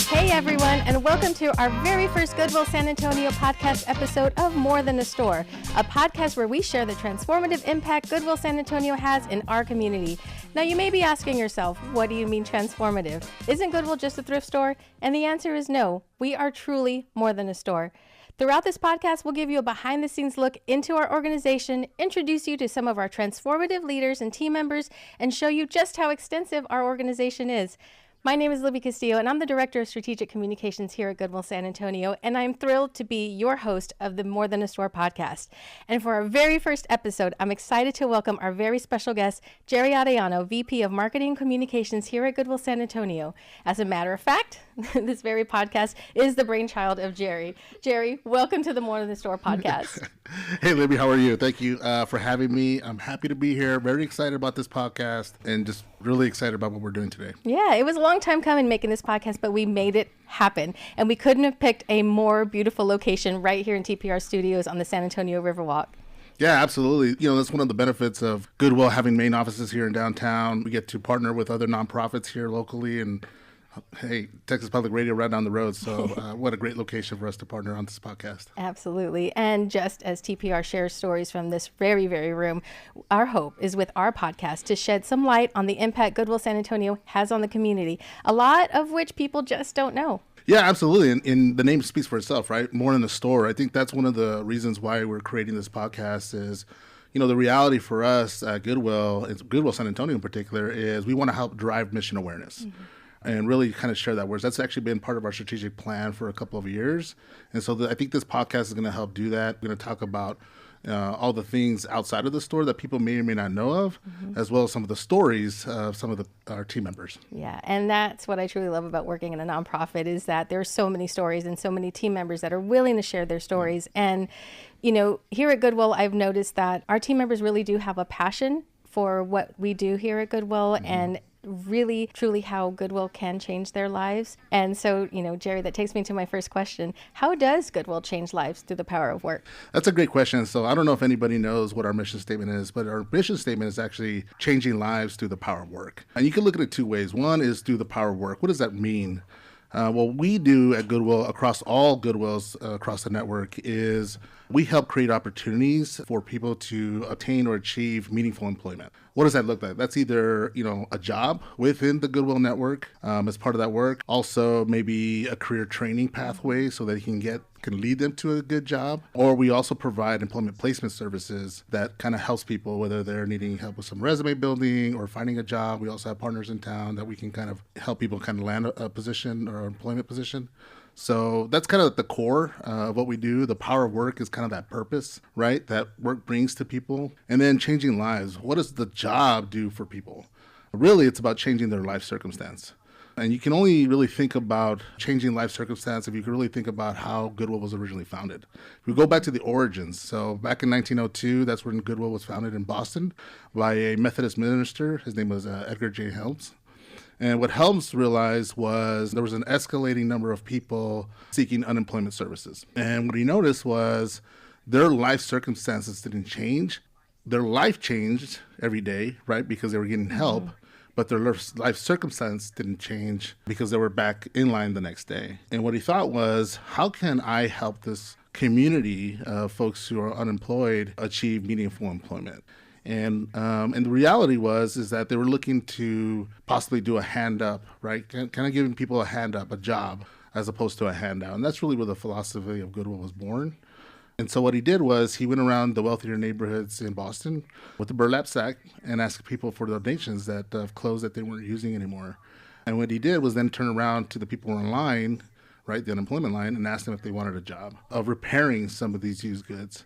Hey everyone, and welcome to our very first Goodwill San Antonio podcast episode of More Than a Store, a podcast where we share the transformative impact Goodwill San Antonio has in our community. Now you may be asking yourself, what do you mean transformative? Isn't Goodwill just a thrift store? And the answer is no, we are truly more than a store. Throughout this podcast, we'll give you a behind-the-scenes look into our organization, introduce you to some of our transformative leaders and team members, and show you just how extensive our organization is. My name is Libby Castillo, and I'm the Director of Strategic Communications here at Goodwill San Antonio, and I'm thrilled to be your host of the More Than a Store podcast. And for our very first episode, I'm excited to welcome our very special guest, Jerry Arellano, VP of Marketing and Communications here at Goodwill San Antonio. As a matter of fact, this very podcast is the brainchild of Jerry. Jerry, welcome to the More Than a Store podcast. Hey, Libby, how are you? Thank you for having me. I'm happy to be here. Very excited about this podcast and just really excited about what we're doing today. Yeah, it was a long time coming making this podcast, but we made it happen. And we couldn't have picked a more beautiful location right here in TPR Studios on the San Antonio Riverwalk. Yeah, absolutely. You know, that's one of the benefits of Goodwill having main offices here in downtown. We get to partner with other nonprofits here locally, and hey, Texas Public Radio right down the road. So what a great location for us to partner on this podcast. Absolutely. And just as TPR shares stories from this very, very room, our hope is with our podcast to shed some light on the impact Goodwill San Antonio has on the community, a lot of which people just don't know. Yeah, absolutely. And the name speaks for itself, right? More in the store. I think that's one of the reasons why we're creating this podcast is, you know, the reality for us at Goodwill San Antonio in particular, is we want to help drive mission awareness. Mm-hmm. And really kind of share that word. That's actually been part of our strategic plan for a couple of years. And so I think this podcast is going to help do that. We're going to talk about all the things outside of the store that people may or may not know of, mm-hmm. as well as some of the stories of some of our team members. Yeah, and that's what I truly love about working in a nonprofit, is that there are so many stories and so many team members that are willing to share their stories. Mm-hmm. And, you know, here at Goodwill, I've noticed that our team members really do have a passion for what we do here at Goodwill, mm-hmm. and really, truly how Goodwill can change their lives. And so, you know, Jerry, that takes me to my first question. How does Goodwill change lives through the power of work? That's a great question. So I don't know if anybody knows what our mission statement is, but our mission statement is actually changing lives through the power of work. And you can look at it two ways. One is through the power of work. What does that mean? What we do at Goodwill, across all Goodwills across the network, is we help create opportunities for people to attain or achieve meaningful employment. What does that look like? That's either, you know, a job within the Goodwill network as part of that work. Also, maybe a career training pathway so that they can lead them to a good job. Or we also provide employment placement services that kind of helps people, whether they're needing help with some resume building or finding a job. We also have partners in town that we can kind of help people kind of land a position or employment position. So that's kind of the core of what we do. The power of work is kind of that purpose, right, that work brings to people. And then changing lives. What does the job do for people? Really, it's about changing their life circumstance. And you can only really think about changing life circumstance if you can really think about how Goodwill was originally founded. If we go back to the origins, so back in 1902, that's when Goodwill was founded in Boston by a Methodist minister. His name was Edgar J. Helms. And what Helms realized was there was an escalating number of people seeking unemployment services. And what he noticed was their life circumstances didn't change. Their life changed every day, right, because they were getting help. Mm-hmm. But their life circumstance didn't change because they were back in line the next day. And what he thought was, how can I help this community of folks who are unemployed achieve meaningful employment? And the reality is that they were looking to possibly do a hand up, right? Kind of giving people a hand up, a job, as opposed to a handout. And that's really where the philosophy of Goodwill was born. And so what he did was he went around the wealthier neighborhoods in Boston with a burlap sack and asked people for donations of clothes that they weren't using anymore. And what he did was then turn around to the people in line, right, the unemployment line, and asked them if they wanted a job of repairing some of these used goods.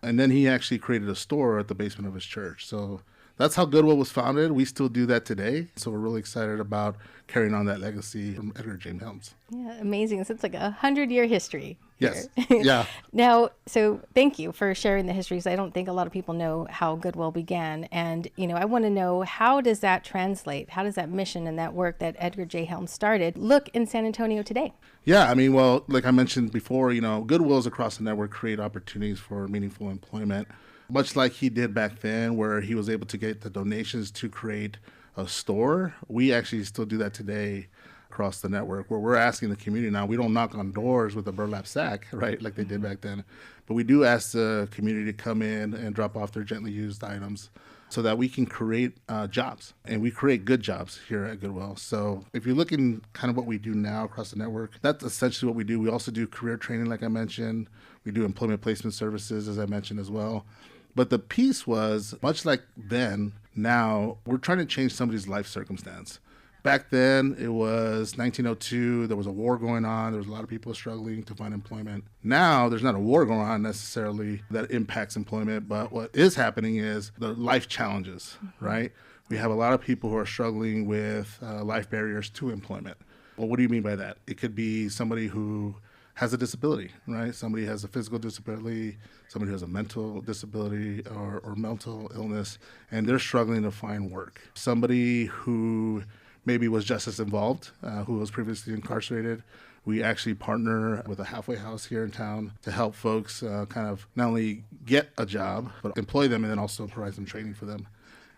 And then he actually created a store at the basement of his church. So that's how Goodwill was founded. We still do that today. So we're really excited about carrying on that legacy from Edgar James Helms. Yeah, amazing. So it's like 100-year history. Yes. Yeah. Now, so thank you for sharing the history, because I don't think a lot of people know how Goodwill began. And, you know, I want to know, how does that translate? How does that mission and that work that Edgar J. Helms started look in San Antonio today? Yeah, I mean, well, like I mentioned before, you know, Goodwills across the network create opportunities for meaningful employment, much like he did back then, where he was able to get the donations to create a store, we actually still do that today across the network, where we're asking the community now. We don't knock on doors with a burlap sack, right, like they did back then, but we do ask the community to come in and drop off their gently used items so that we can create jobs, and we create good jobs here at Goodwill. So if you're looking kind of what we do now across the network, that's essentially what we do. We also do career training, like I mentioned. We do employment placement services, as I mentioned as well. But the piece was, much like then, now we're trying to change somebody's life circumstance. Back then, it was 1902. There was a war going on. There was a lot of people struggling to find employment. Now, there's not a war going on necessarily that impacts employment, but what is happening is the life challenges, right? We have a lot of people who are struggling with life barriers to employment. Well, what do you mean by that? It could be somebody who has a disability, right? Somebody has a physical disability, somebody who has a mental disability or mental illness, and they're struggling to find work. Somebody who maybe was just as involved, who was previously incarcerated. We actually partner with a halfway house here in town to help folks kind of not only get a job, but employ them and then also provide some training for them.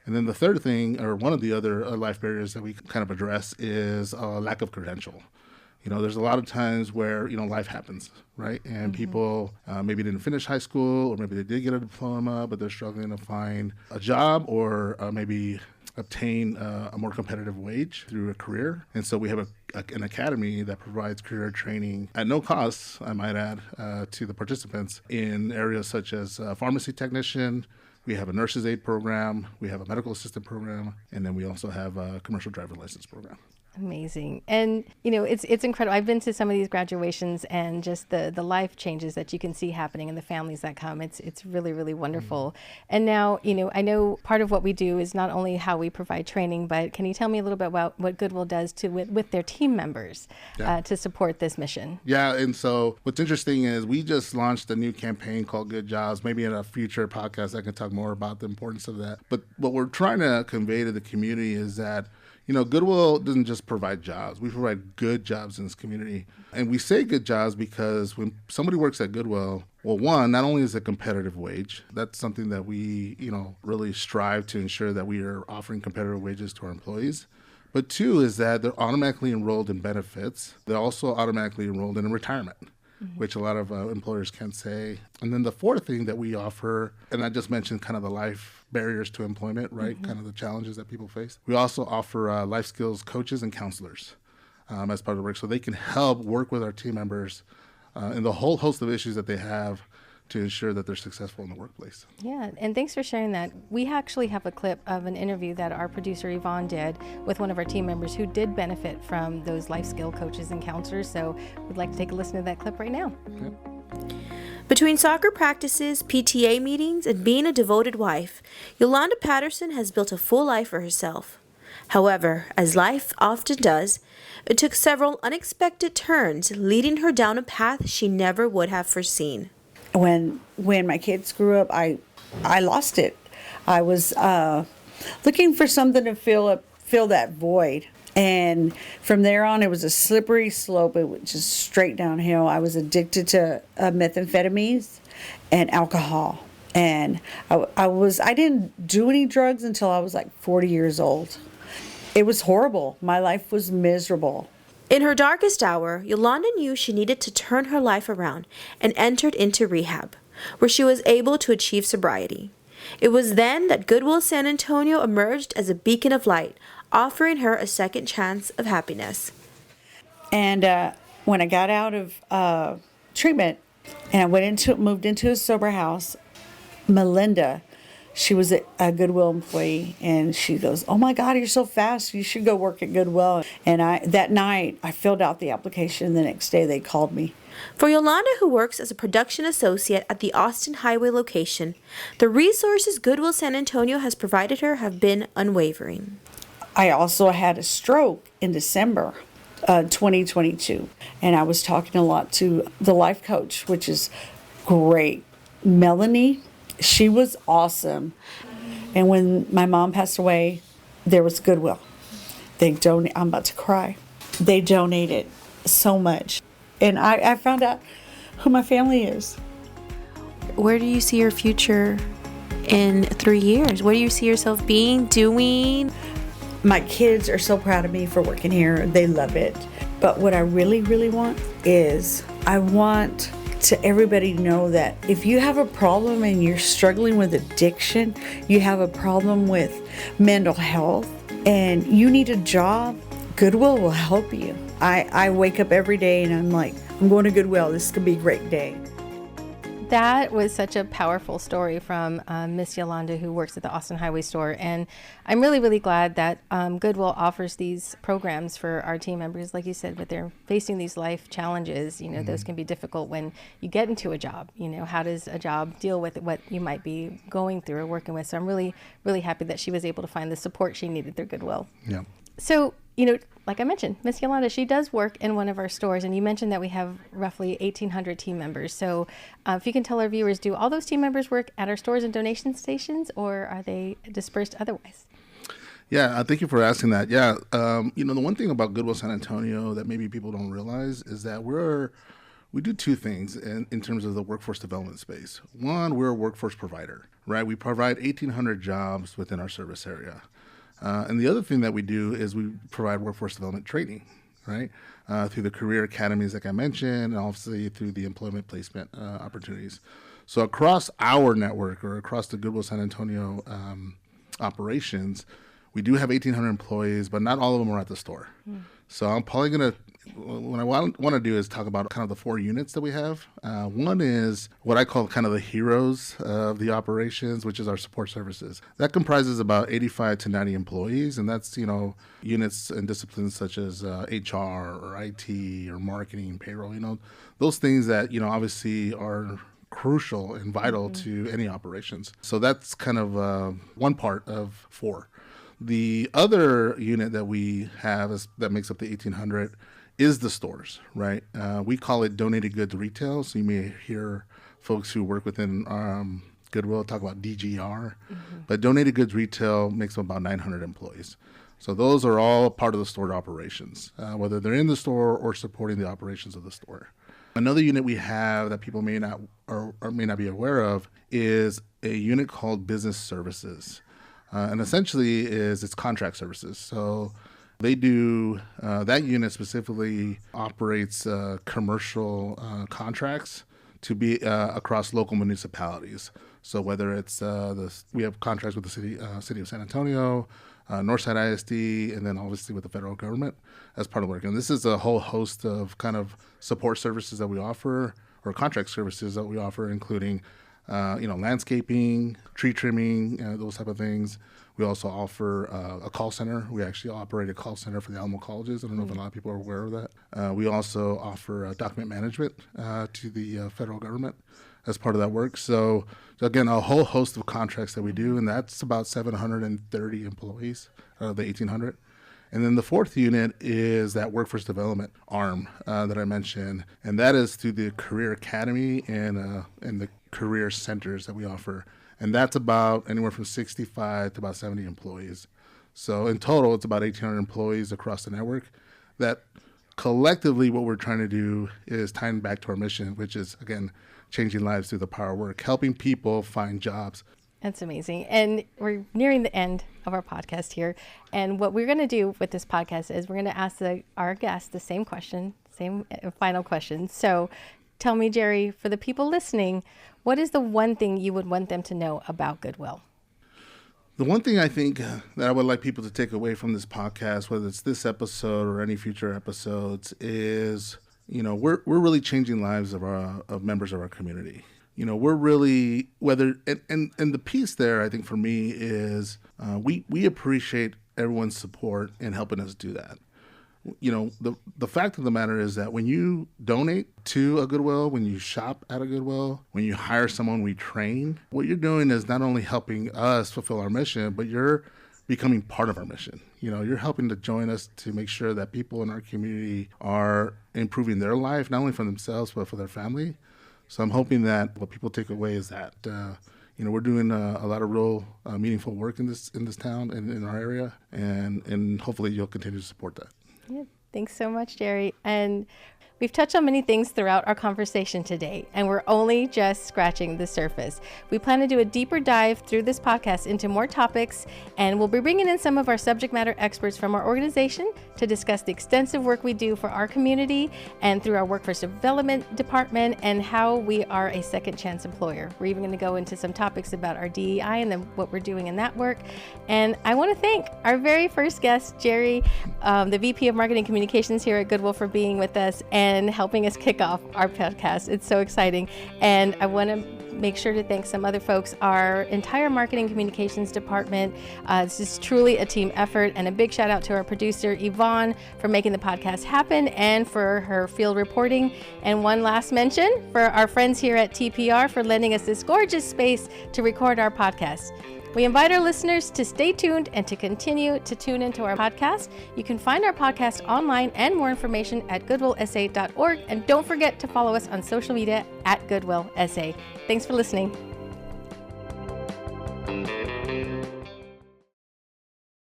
And then the third thing, or one of the other life barriers that we kind of address, is lack of credential. You know, there's a lot of times where, life happens, right? And people maybe didn't finish high school, or maybe they did get a diploma, but they're struggling to find a job, or maybe obtain a more competitive wage through a career. And so we have an academy that provides career training at no cost, I might add, to the participants in areas such as pharmacy technician. We have a nurse's aid program. We have a medical assistant program. And then we also have a commercial driver license program. Amazing. And, it's incredible. I've been to some of these graduations, and just the life changes that you can see happening and the families that come. It's really, really wonderful. And now, I know part of what we do is not only how we provide training, but can you tell me a little bit about what Goodwill does with their team members to support this mission? Yeah. And so what's interesting is we just launched a new campaign called Good Jobs. Maybe in a future podcast, I can talk more about the importance of that. But what we're trying to convey to the community is that Goodwill doesn't just provide jobs. We provide good jobs in this community. And we say good jobs because when somebody works at Goodwill, well, one, not only is it a competitive wage, that's something that we, really strive to ensure that we are offering competitive wages to our employees. But two is that they're automatically enrolled in benefits. They're also automatically enrolled in retirement, which a lot of employers can't say. And then the fourth thing that we offer, and I just mentioned kind of the life barriers to employment, right? Kind of the challenges that people face. We also offer life skills coaches and counselors as part of the work, so they can help work with our team members in the whole host of issues that they have to ensure that they're successful in the workplace. Yeah, and thanks for sharing that. We actually have a clip of an interview that our producer Yvonne did with one of our team members who did benefit from those life skill coaches and counselors, so we'd like to take a listen to that clip right now. Okay. Between soccer practices, PTA meetings, and being a devoted wife, Yolanda Patterson has built a full life for herself. However, as life often does, it took several unexpected turns, leading her down a path she never would have foreseen. When my kids grew up, I lost it. I was looking for something to fill that void. And from there on, it was a slippery slope. It was just straight downhill. I was addicted to methamphetamines and alcohol. And I didn't do any drugs until I was like 40 years old. It was horrible. My life was miserable. In her darkest hour, Yolanda knew she needed to turn her life around and entered into rehab, where she was able to achieve sobriety. It was then that Goodwill San Antonio emerged as a beacon of light, offering her a second chance of happiness. And when I got out of treatment and I moved into a sober house, Melinda, she was a Goodwill employee, and she goes, "Oh my God, you're so fast. You should go work at Goodwill." And that night, I filled out the application. The next day, they called me. For Yolanda, who works as a production associate at the Austin Hwy location, the resources Goodwill San Antonio has provided her have been unwavering. I also had a stroke in December 2022, and I was talking a lot to the life coach, which is great. Melanie, she was awesome. And when my mom passed away, there was Goodwill. I'm about to cry. They donated so much. And I found out who my family is. Where do you see your future in 3 years? What do you see yourself being, doing? My kids are so proud of me for working here. They love it. But what I really, really want is I want to everybody to know that if you have a problem and you're struggling with addiction, you have a problem with mental health, and you need a job, Goodwill will help you. I wake up every day and I'm like, I'm going to Goodwill. This could be a great day. That was such a powerful story from Miss Yolanda, who works at the Austin Hwy store. And I'm really, really glad that Goodwill offers these programs for our team members. Like you said, but they're facing these life challenges. You know, those can be difficult when you get into a job. You know, how does a job deal with what you might be going through or working with? So I'm really, really happy that she was able to find the support she needed through Goodwill. Yeah. So, you know, like I mentioned, Miss Yolanda, she does work in one of our stores, and you mentioned that we have roughly 1,800 team members. So if you can tell our viewers, do all those team members work at our stores and donation stations, or are they dispersed otherwise? Yeah, thank you for asking that. Yeah, you know, the one thing about Goodwill San Antonio that maybe people don't realize is that we do two things in terms of the workforce development space. One, we're a workforce provider, right? We provide 1,800 jobs within our service area. And the other thing that we do is we provide workforce development training, right? Through the career academies, like I mentioned, and obviously through the employment placement opportunities. So across our network, or across the Goodwill San Antonio operations, we do have 1,800 employees, but not all of them are at the store. So I'm probably going to, what I want to do is talk about kind of the 4 units that we have. One is what I call kind of the heroes of the operations, which is our support services. That comprises about 85 to 90 employees, and that's, you know, units and disciplines such as HR or IT or marketing, payroll, you know, those things that, you know, obviously are crucial and vital to any operations. So that's kind of one part of 4. The other unit that we have that makes up the 1,800 is the stores, right? We call it donated goods retail. So you may hear folks who work within Goodwill talk about DGR, but donated goods retail makes up about 900 employees. So those are all part of the store operations, whether they're in the store or supporting the operations of the store. Another unit we have that people may not or may not be aware of is a unit called business services. And essentially it's contract services. So they do, that unit specifically operates commercial contracts to be across local municipalities. So whether it's, we have contracts with the city of San Antonio, Northside ISD, and then obviously with the federal government as part of work. And this is a whole host of kind of support services that we offer, or contract services that we offer, including landscaping, tree trimming, those type of things. We also offer a call center. We actually operate a call center for the animal colleges. I don't know if a lot of people are aware of that. We also offer document management to the federal government as part of that work. So again, a whole host of contracts that we do, and that's about 730 employees of the 1,800. And then the 4th unit is that workforce development arm that I mentioned, and that is through the Career Academy and the career centers that we offer. And that's about anywhere from 65 to about 70 employees. So in total, it's about 1,800 employees across the network that collectively what we're trying to do is tying back to our mission, which is, again, changing lives through the power of work, helping people find jobs. That's amazing. And we're nearing the end of our podcast here. And what we're going to do with this podcast is we're going to ask our guests the same question, same final question. So tell me, Jerry, for the people listening, what is the one thing you would want them to know about Goodwill? The one thing I think that I would like people to take away from this podcast, whether it's this episode or any future episodes, is, you know, we're really changing lives of members of our community. You know, we're really, and the piece there, I think for me is we appreciate everyone's support in helping us do that. You know, the fact of the matter is that when you donate to a Goodwill, when you shop at a Goodwill, when you hire someone we train, what you're doing is not only helping us fulfill our mission, but you're becoming part of our mission. You know, you're helping to join us to make sure that people in our community are improving their life, not only for themselves, but for their family. So I'm hoping that what people take away is that, you know, we're doing a lot of real meaningful work in this town and in our area, and hopefully you'll continue to support that. Yeah, thanks so much, Jerry. And We've touched on many things throughout our conversation today, and we're only just scratching the surface. We plan to do a deeper dive through this podcast into more topics, and we'll be bringing in some of our subject matter experts from our organization to discuss the extensive work we do for our community and through our workforce development department and how we are a second chance employer. We're even going to go into some topics about our DEI and then what we're doing in that work. And I want to thank our very first guest, Jerry, the VP of Marketing Communications here at Goodwill, for being with us and helping us kick off our podcast. It's so exciting. And I want to make sure to thank some other folks, our entire marketing communications department. This is truly a team effort, and a big shout out to our producer, Yvonne, for making the podcast happen and for her field reporting. And one last mention for our friends here at TPR for lending us this gorgeous space to record our podcast. We invite our listeners to stay tuned and to continue to tune into our podcast. You can find our podcast online and more information at goodwillsa.org. And don't forget to follow us on social media at GoodwillSA. Thanks for listening.